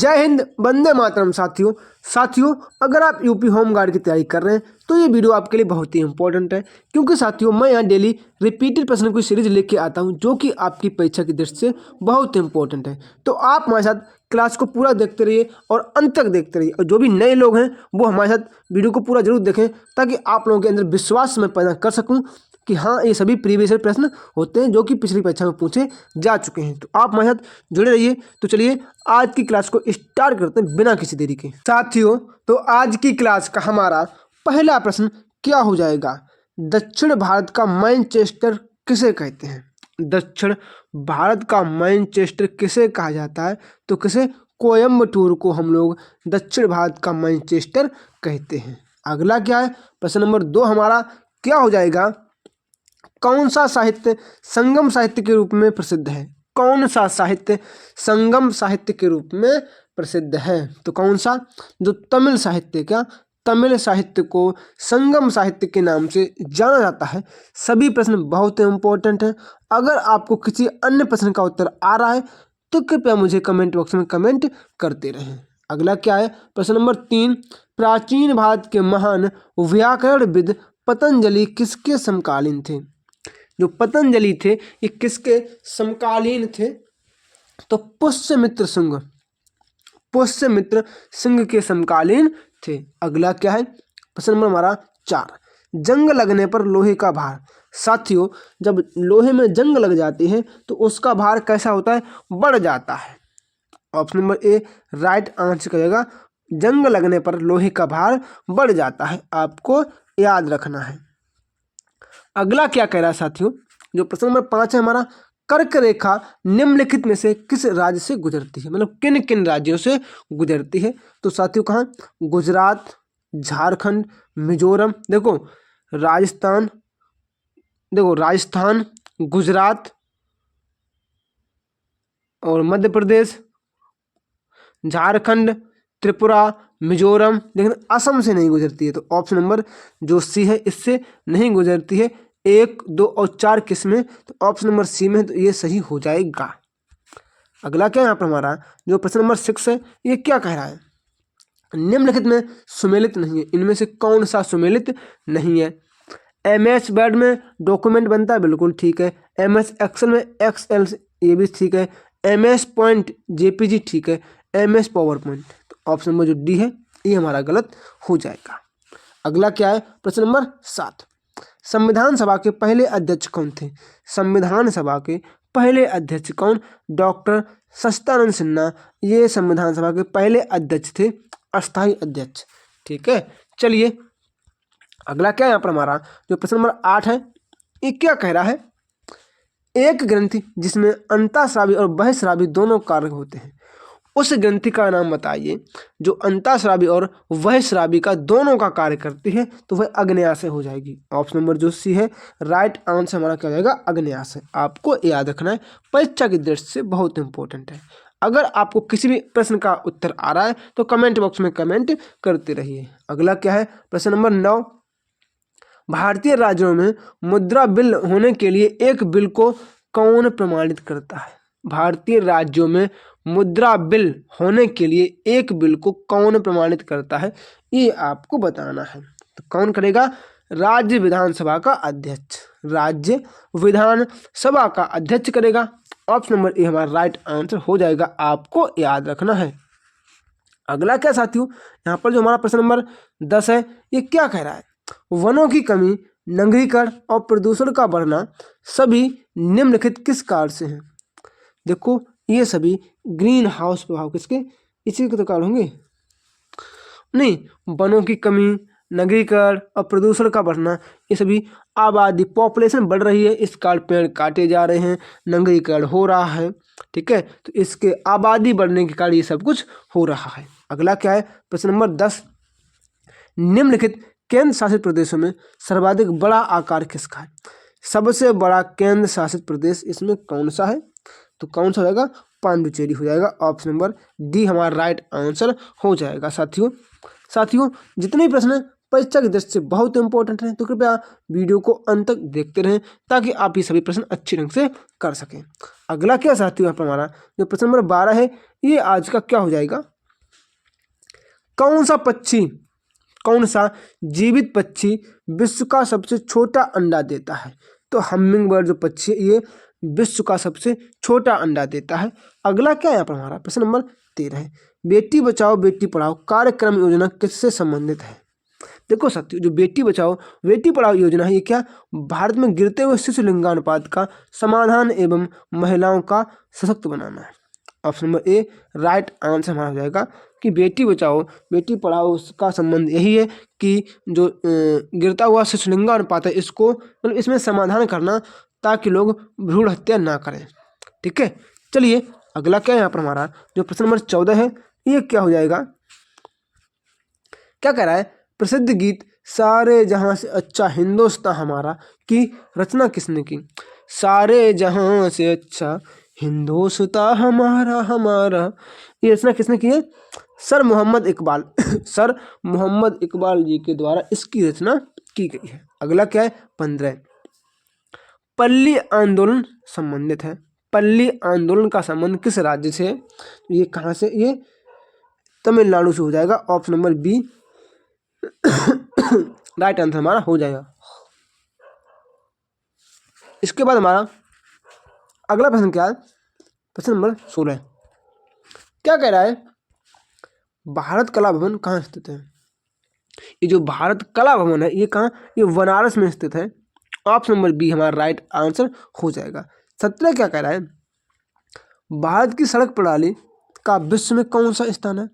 जय हिंद, वंदे मातरम। साथियों अगर आप यूपी होम गार्ड की तैयारी कर रहे हैं तो ये वीडियो आपके लिए बहुत ही इंपॉर्टेंट है, क्योंकि साथियों मैं यहाँ डेली रिपीटेड प्रश्न की सीरीज लेके आता हूँ जो कि आपकी परीक्षा की दृष्टि से बहुत इंपॉर्टेंट है। तो आप हमारे साथ क्लास को पूरा देखते रहिए और अंत तक देखते रहिए, और जो भी नए लोग हैं वो हमारे साथ वीडियो को पूरा जरूर देखें, ताकि आप लोगों के अंदर विश्वास मैं पैदा कर सकूँ कि हाँ, ये सभी प्रीवियस प्रश्न होते हैं जो कि पिछली परीक्षा में पूछे जा चुके हैं। तो आप हमारे साथ जुड़े रहिए। तो चलिए आज की क्लास को स्टार्ट करते हैं बिना किसी देरी के। साथियों तो आज की क्लास का हमारा पहला प्रश्न क्या हो जाएगा? दक्षिण भारत का मैनचेस्टर किसे कहते हैं? दक्षिण भारत का मैनचेस्टर किसे कहा जाता है? तो किसे? कोयम्बटूर को हम लोग दक्षिण भारत का मैनचेस्टर कहते हैं। अगला क्या है? प्रश्न नंबर 2 हमारा क्या हो जाएगा? कौन सा साहित्य संगम साहित्य के रूप में प्रसिद्ध है? कौन सा साहित्य संगम साहित्य के रूप में प्रसिद्ध है? तो कौन सा? जो तमिल साहित्य, क्या तमिल साहित्य को संगम साहित्य के नाम से जाना जाता है। सभी प्रश्न बहुत इंपॉर्टेंट हैं। अगर आपको किसी अन्य प्रश्न का उत्तर आ रहा है तो कृपया मुझे कमेंट बॉक्स में कमेंट करते रहें। अगला क्या है? प्रश्न नंबर 3, प्राचीन भारत के महान व्याकरणविद पतंजलि किसके समकालीन थे? जो पतंजलि थे ये किसके समकालीन थे? तो पुष्यमित्र सिंह के समकालीन थे। अगला क्या है? प्रश्न नंबर हमारा 4, जंग लगने पर लोहे का भार। साथियों जब लोहे में जंग लग जाती है तो उसका भार कैसा होता है? बढ़ जाता है। Option number A right answer करेगा। जंग लगने पर लोहे का भार बढ़ जाता है, आपको याद रखना है। अगला क्या कह रहा है साथियों? जो प्रश्न नंबर 5 है हमारा, कर्क रेखा निम्नलिखित में से किस राज्य से गुजरती है? मतलब किन किन राज्यों से गुजरती है? तो साथियों कहाँ? गुजरात, झारखंड, मिजोरम, राजस्थान, गुजरात और मध्य प्रदेश, झारखंड, त्रिपुरा, मिजोरम, लेकिन असम से नहीं गुजरती है। तो ऑप्शन नंबर जो सी है इससे नहीं गुजरती है। 1, 2 और 4 किस में? तो ऑप्शन नंबर सी में, तो ये सही हो जाएगा। अगला क्या है यहाँ पर हमारा? जो प्रश्न नंबर 6 है ये क्या कह रहा है? निम्नलिखित में सुमेलित नहीं है, इनमें से कौन सा सुमेलित नहीं है? MS वर्ड में डॉक्यूमेंट बनता है, बिल्कुल ठीक है। MS एक्सेल में XL ये भी ठीक है। MS पॉइंट JPG ठीक है। MS पावर पॉइंट, तो ऑप्शन नंबर जो डी है ये हमारा गलत हो जाएगा। अगला क्या है? प्रश्न नंबर 7, संविधान सभा के पहले अध्यक्ष कौन थे? संविधान सभा के पहले अध्यक्ष कौन? डॉक्टर सच्चिदानंद सिन्हा ये संविधान सभा के पहले अध्यक्ष थे, अस्थायी अध्यक्ष। ठीक है, चलिए अगला क्या है यहाँ पर हमारा? जो प्रश्न नंबर 8 है ये क्या कह रहा है? एक ग्रंथि जिसमें अंतःस्रावी और बहिःस्रावी दोनों कारक होते हैं, उस ग्रंथि का नाम बताइए जो अंतःस्रावी और बहिःस्रावी का दोनों का कार्य करती है। तो वह अग्न्याशय हो जाएगी। ऑप्शन नंबर जो सी है राइट आंसर हमारा क्या हो जाएगा? अग्न्याशय। आपको याद रखना है, परीक्षा की दृष्टि से बहुत इंपॉर्टेंट है। अगर आपको किसी भी प्रश्न का उत्तर आ रहा है तो कमेंट बॉक्स में कमेंट करते रहिए। अगला क्या है? प्रश्न नंबर 9, भारतीय राज्यों में मुद्रा बिल होने के लिए एक बिल को कौन प्रमाणित करता है? भारतीय राज्यों में मुद्रा बिल होने के लिए एक बिल को कौन प्रमाणित करता है, ये आपको बताना है। तो कौन करेगा? राज्य विधानसभा का अध्यक्ष। राज्य विधानसभा का अध्यक्ष करेगा। ऑप्शन नंबर ए हमारा राइट आंसर हो जाएगा, आपको याद रखना है। अगला क्या साथियों? यहाँ पर जो हमारा प्रश्न नंबर 10 है ये क्या कह रहा है? वनों की कमी, नगरीकरण और प्रदूषण का बढ़ना सभी निम्नलिखित किस कारण से हैं? देखो ये सभी ग्रीन हाउस प्रभाव किसके? इसी के तो कारण होंगे। नहीं, वनों की कमी, नगरीकरण और प्रदूषण का बढ़ना, ये सभी आबादी पॉपुलेशन बढ़ रही है, इस कारण पेड़ काटे जा रहे हैं, नगरीकरण हो रहा है। ठीक है, तो इसके आबादी बढ़ने के कारण ये सब कुछ हो रहा है। अगला क्या है? प्रश्न नंबर 10, निम्नलिखित केंद्र शासित प्रदेशों में सर्वाधिक बड़ा आकार किसका है? सबसे बड़ा केंद्र शासित प्रदेश इसमें कौन सा है? तो कौन सा होगा? पांडिचेरी हो जाएगा। ऑप्शन नंबर डी हमारा राइट आंसर हो जाएगा। साथियों जितने प्रश्न परीक्षा की दृष्टि से बहुत इंपॉर्टेंट हैं तो कृपया वीडियो को अंत तक देखते रहें, ताकि आप ये सभी प्रश्न अच्छे ढंग से कर सकें। अगला क्या साथियों यहाँ पर हमारा जो प्रश्न नंबर 12 है ये आज का क्या हो जाएगा? कौन सा जीवित पक्षी विश्व का सबसे छोटा अंडा देता है? तो हमिंग बर्ड जो पक्षी है ये विश्व का सबसे छोटा अंडा देता है। अगला क्या है यहाँ पर हमारा प्रश्न नंबर 13 है, बेटी बचाओ बेटी पढ़ाओ कार्यक्रम योजना किससे संबंधित है? देखो साथियों, जो बेटी बचाओ बेटी पढ़ाओ योजना है ये क्या भारत में गिरते हुए शिशु लिंगानुपात का समाधान एवं महिलाओं का सशक्त बनाना है। Option number A right answer हमारा हो जाएगा कि बेटी बचाओ बेटी पढ़ाओ उसका संबंध यही है कि जो गिरता हुआ शिशु लिंगानुपात है इसको मतलब इसमें समाधान करना ताकि लोग भ्रूण हत्या ना करें। ठीक है, चलिए अगला क्या है यहाँ पर हमारा जो प्रश्न नंबर 14 है ये क्या हो जाएगा, क्या कह रहा है, प्रसिद्ध गीत सारे जहां से अच्छा हिंदुस्तान हमारा की रचना किसने की? सारे जहां से अच्छा हिंदुस्तान हमारा हमारा ये रचना किसने की है? सर मोहम्मद इकबाल सर मोहम्मद इकबाल जी के द्वारा इसकी रचना की गई है। अगला क्या है 15, पल्ली आंदोलन संबंधित है। पल्ली आंदोलन का संबंध किस राज्य से है? ये कहाँ से, ये तमिलनाडु से हो जाएगा। Option number B right answer हमारा हो जाएगा। इसके बाद हमारा अगला प्रश्न क्या है, प्रश्न नंबर 16 क्या कह रहा है, भारत कला भवन कहाँ स्थित है? ये जो भारत कला भवन है ये कहाँ, ये बनारस में स्थित है। ऑप्शन नंबर बी हमारा राइट आंसर हो जाएगा। 17 क्या कह रहा है, भारत की सड़क प्रणाली का विश्व में कौन सा स्थान है?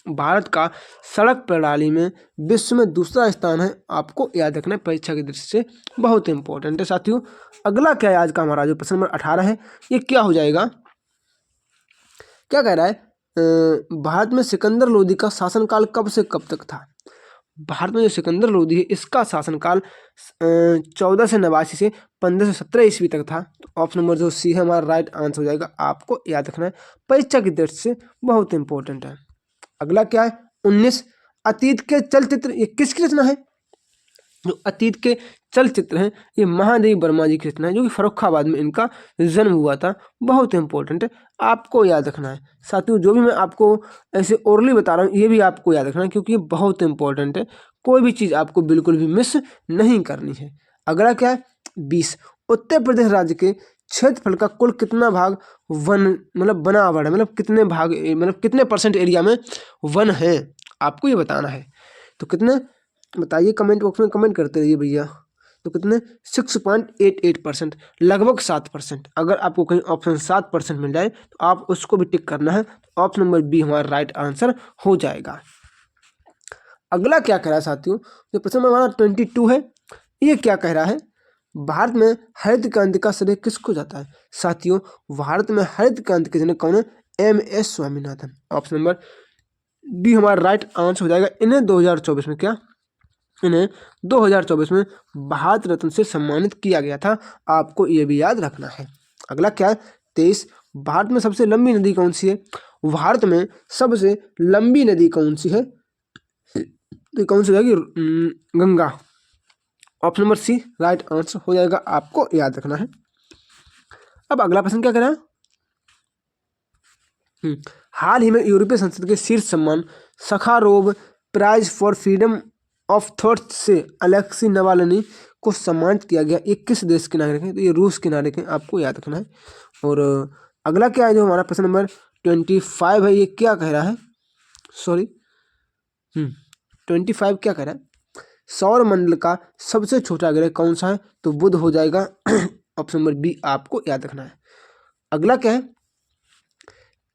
भारत का सड़क प्रणाली में विश्व में दूसरा स्थान है। आपको याद रखना है, परीक्षा की दृष्टि से बहुत इंपॉर्टेंट है साथियों। अगला क्या है आज का हमारा जो प्रश्न नंबर 18 है ये क्या हो जाएगा, क्या कह रहा है, भारत में सिकंदर लोदी का शासनकाल कब से कब तक था? भारत में जो सिकंदर लोदी है इसका शासनकाल 1489 से 1517 ईस्वी तक था। तो ऑप्शन नंबर जो सी है हमारा राइट आंसर हो जाएगा। आपको याद रखना है, परीक्षा की दृष्टि से बहुत इंपॉर्टेंट है। अगला क्या है 19, अतीत के चलचित्र ये किसकी रचना है? जो अतीत के चलचित्र हैं ये महादेवी वर्मा जी की रचना है, जो कि फर्रुखाबाद में इनका जन्म हुआ था। बहुत इंपॉर्टेंट है, आपको याद रखना है साथियों। जो भी मैं आपको ऐसे ओरली बता रहा हूँ ये भी आपको याद रखना है क्योंकि ये बहुत इंपॉर्टेंट है। कोई भी चीज़ आपको बिल्कुल भी मिस नहीं करनी है। अगला क्या है 20, उत्तर प्रदेश राज्य के क्षेत्रफल का कुल कितना भाग वन मतलब बनावट है, मतलब कितने भाग मतलब कितने % एरिया में वन है आपको ये बताना है। तो कितने बताइए, कमेंट बॉक्स में कमेंट करते रहिए भैया। तो कितने 6.88%, लगभग 7%। अगर आपको कहीं ऑप्शन 7% मिल जाए तो आप उसको भी टिक करना है। ऑप्शन नंबर बी हमारा राइट आंसर हो जाएगा। अगला क्या कह रहा है साथियों, जो प्रश्न नंबर हमारा 22 है ये क्या कह रहा है, भारत में हरित क्रांति का श्रेय किसको जाता है? साथियों भारत में हरित क्रांति के जनक कौन है? MS Swaminathan. Option number D हमारा राइट आंसर हो जाएगा। इन्हें 2024 में क्या, इन्हें 2024 में भारत रत्न से सम्मानित किया गया था। आपको ये भी याद रखना है। अगला क्या है 23, भारत में सबसे लंबी नदी कौन सी है? भारत में सबसे लंबी नदी कौन सी है? तो कौन सी जाएगी? Ganga. Option number C right answer हो जाएगा। आपको याद रखना है। अब अगला प्रश्न क्या करें, हाल ही में यूरोपीय संसद के शीर्ष सम्मान Sakharov prize for freedom of thought से अलेक्सी नवाल्नी को सम्मानित किया गया। ये किस देश के नागरिक हैं? तो ये रूस के नागरिक हैं, आपको याद रखना है। और अगला क्या है जो हमारा प्रश्न नंबर 25 है ये क्या कह रहा है, सॉरी 25 क्या कह रहा है, सौर मंडल का सबसे छोटा ग्रह कौन सा है? तो बुध हो जाएगा। ऑप्शन नंबर बी आपको याद रखना है। अगला क्या है,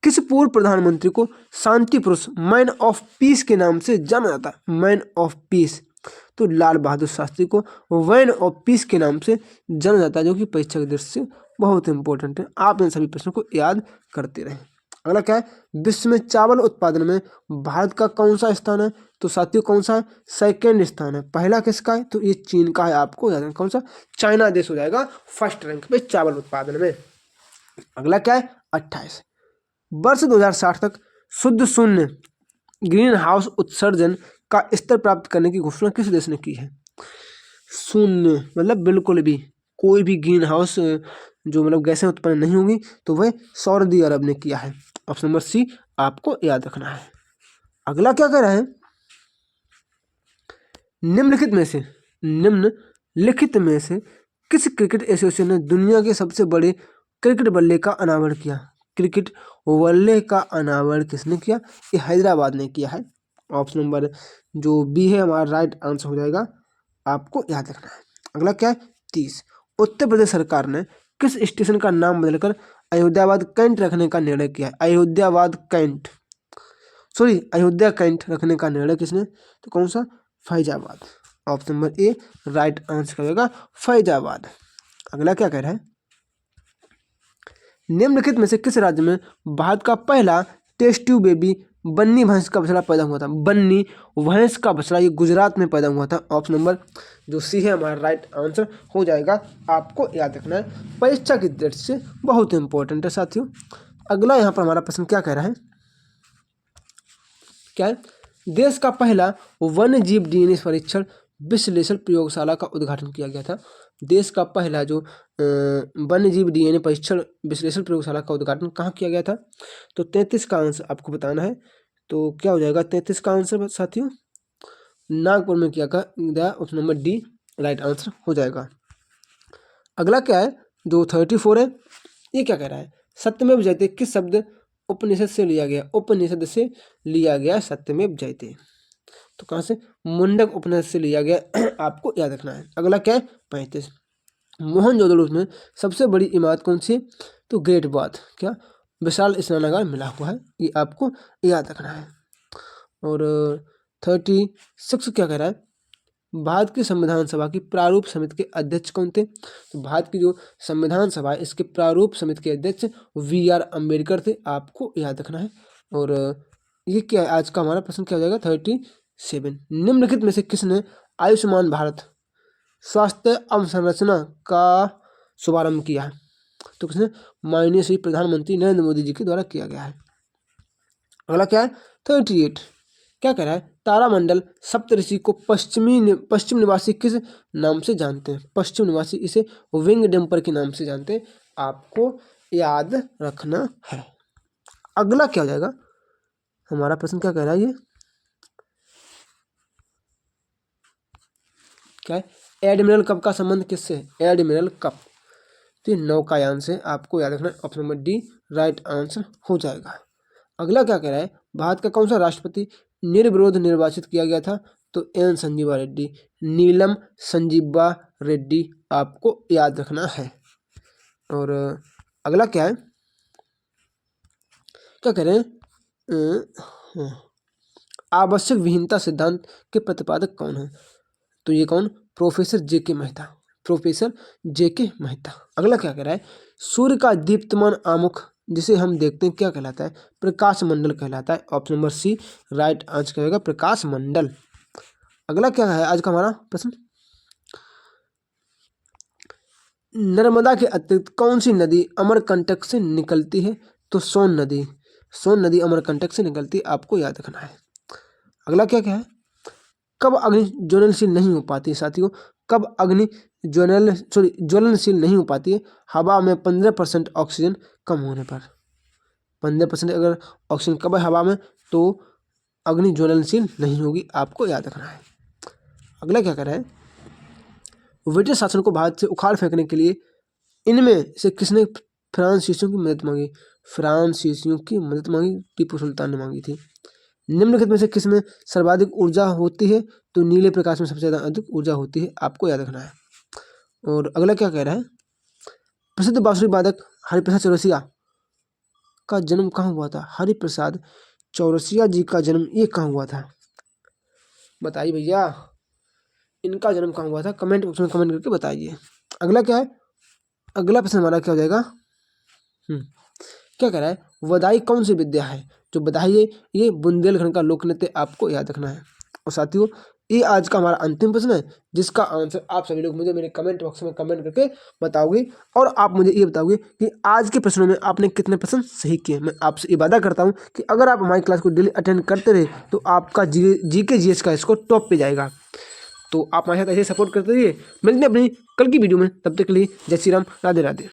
किस पूर्व प्रधानमंत्री को शांति पुरुष मैन ऑफ पीस के नाम से जाना जाता है? मैन ऑफ पीस, तो लाल बहादुर शास्त्री को मैन ऑफ पीस के नाम से जाना जाता है, जो कि परीक्षा की दृष्टि से बहुत इंपॉर्टेंट है। आप इन सभी प्रश्नों को याद करते रहें। अगला क्या है, विश्व में चावल उत्पादन में भारत का कौन सा स्थान है? तो साथियों कौन सा है? 2nd स्थान है। पहला किसका है? तो ये चीन का है। आपको याद रखना कौन सा, चाइना देश हो जाएगा 1st रैंक पे चावल उत्पादन में। अगला क्या है 28, वर्ष 2060 तक शुद्ध शून्य ग्रीन हाउस उत्सर्जन का स्तर प्राप्त करने की घोषणा किस देश ने की है? शून्य मतलब बिल्कुल भी कोई भी ग्रीन हाउस जो मतलब गैसें उत्पन्न नहीं होंगी, तो वह सऊदी अरब ने किया है। ऑप्शन नंबर सी आपको याद रखना है। अगला क्या कह रहा है, निम्नलिखित में से किस क्रिकेट एसोसिएशन ने दुनिया के सबसे बड़े क्रिकेट बल्ले का अनावरण किया। क्रिकेट बल्ले का अनावरण किसने किया, ये हैदराबाद ने किया है। ऑप्शन नंबर जो बी है हमारा राइट आंसर हो जाएगा, आपको याद रखना है। अगला क्या है 30, उत्तर प्रदेश सरकार ने किस स्टेशन का नाम बदलकर अयोध्याबाद कैंट रखने का निर्णय किया है। अयोध्या कैंट रखने का निर्णय किसने, तो कौन सा, Faizabad. Option number A right answer करेगा फैजाबाद। अगला क्या कह रहा है, निम्नलिखित में से किस राज्य में भारत का पहला टेस्ट ट्यूब बेबी बन्नी भैंस का बछड़ा पैदा हुआ था। बन्नी भैंस का बछड़ा ये गुजरात में पैदा हुआ था। ऑप्शन नंबर जो सी है हमारा राइट आंसर हो जाएगा, आपको याद रखना है, परीक्षा की दृष्टि से बहुत इंपॉर्टेंट है साथियों। अगला यहाँ पर हमारा प्रश्न क्या कह रहा है, क्या है, देश का पहला वन्य जीव डीएनए परीक्षण विश्लेषण प्रयोगशाला का उद्घाटन किया गया था। देश का पहला जो वन्य जीव डीएनए परीक्षण विश्लेषण प्रयोगशाला का उद्घाटन कहाँ किया गया था, तो 33 का आंसर आपको बताना है। तो क्या हो जाएगा 33 का आंसर साथियों, नागपुर में किया गया। Option number D right answer हो जाएगा। अगला क्या है जो 34 है, ये क्या कह रहा है, सत्यमेव जयते किस शब्द उपनिषद से लिया गया। उपनिषद से लिया गया सत्यमेव जयते, तो कहाँ से, मुंडक उपनिषद से लिया गया, आपको याद रखना है। अगला क्या है 35, मोहनजोदड़ो में सबसे बड़ी इमारत कौन सी, तो ग्रेट बाथ, क्या विशाल स्नानागार मिला हुआ है, ये आपको याद रखना है। और 36 क्या कह रहा है, भारत की संविधान सभा की प्रारूप समिति के अध्यक्ष कौन थे। तो भारत की जो संविधान सभा है इसके प्रारूप समिति के अध्यक्ष वी.आर. अम्बेडकर थे, आपको याद रखना है। और ये क्या है, आज का हमारा प्रश्न क्या हो जाएगा 37, निम्नलिखित में से किसने आयुष्मान भारत स्वास्थ्य अवसंरचना का शुभारंभ किया है। तो किसने, माननीय श्री प्रधानमंत्री नरेंद्र मोदी जी के द्वारा किया गया है। अगला क्या है 38, क्या कह रहा है, तारामंडल सप्तऋषि को पश्चिम निवासी किस नाम से जानते हैं। पश्चिम निवासी इसे विंग डेम्पर के नाम से जानते हैं, आपको याद रखना है। अगला क्या हो जाएगा हमारा प्रश्न, क्या कह रहा है ये, क्या है, एडमिरल कप का संबंध किससे है। एडमिरल कप तो नौकायान से, आपको याद रखना है। Option number D right answer हो जाएगा। अगला क्या कह रहा है, भारत का कौन सा राष्ट्रपति निर्विरोध निर्वाचित किया गया था। तो एन संजीवा रेड्डी, नीलम संजीवा रेड्डी, आपको याद रखना है। और अगला क्या है, क्या कह रहे हैं, आवश्यक विहीनता सिद्धांत के प्रतिपादक कौन है। तो ये कौन, professor JK. Mehta, professor JK. Mehta. अगला क्या कह रहा है, सूर्य का दीप्तमान आमुख जिसे हम देखते हैं क्या कहलाता है। प्रकाश मंडल कहलाता है। Option number C right answer करेगा प्रकाश मंडल। अगला क्या है आज का हमारा प्रश्न, नर्मदा के अतिरिक्त कौन सी नदी अमरकंटक से निकलती है। तो सोन नदी, सोन नदी अमरकंटक से निकलती है, आपको याद रखना है। अगला क्या क्या है, कब अग्नि ज्वलनशील नहीं हो पाती है साथियों। कब अग्नि ज्वलनशील नहीं हो पाती है, हवा में 15% ऑक्सीजन कम होने पर। 15% अगर ऑक्सीजन कम है हवा में तो अग्नि ज्वलनशील नहीं होगी, आपको याद रखना है। अगला क्या कर रहा है, ब्रिटिश शासन को भारत से उखाड़ फेंकने के लिए इनमें से किसने फ्रांसीसियों की मदद मांगी। फ्रांसीसियों की मदद मांगी, टीपू सुल्तान ने मांगी थी। निम्नलिखित में से किसमें सर्वाधिक ऊर्जा होती है। तो नीले प्रकाश में सबसे ज़्यादा अधिक ऊर्जा होती है, आपको याद रखना है। और अगला क्या कह रहा है, प्रसिद्ध बांसुरी वादक हरिप्रसाद चौरसिया का जन्म कहाँ हुआ था। हरिप्रसाद चौरसिया जी का जन्म ये कहाँ हुआ था, बताइए भैया, इनका जन्म कहाँ हुआ था, कमेंट बॉक्स में कमेंट करके बताइए। अगला क्या है, अगला प्रश्न हमारा क्या हो जाएगा, क्या कह रहा है, वधाई कौन सी विद्या है। जो बधाई है ये बुंदेलखंड का लोक नृत्य, आपको याद रखना है। और साथियों ये आज का हमारा अंतिम प्रश्न है जिसका आंसर आप सभी लोग मुझे मेरे कमेंट बॉक्स में कमेंट करके बताओगे। और आप मुझे ये बताओगे कि आज के प्रश्नों में आपने कितने प्रश्न सही किए। मैं आपसे ये वादा करता हूँ कि अगर आप हमारी क्लास को डेली अटेंड करते रहे तो आपका जीके जीएस का स्कोर टॉप पे जाएगा। तो आप हमारे साथ ऐसे सपोर्ट करते रहिए। मिलते हैं अपनी कल की वीडियो में, तब तक के लिए जय श्री राम, राधे राधे।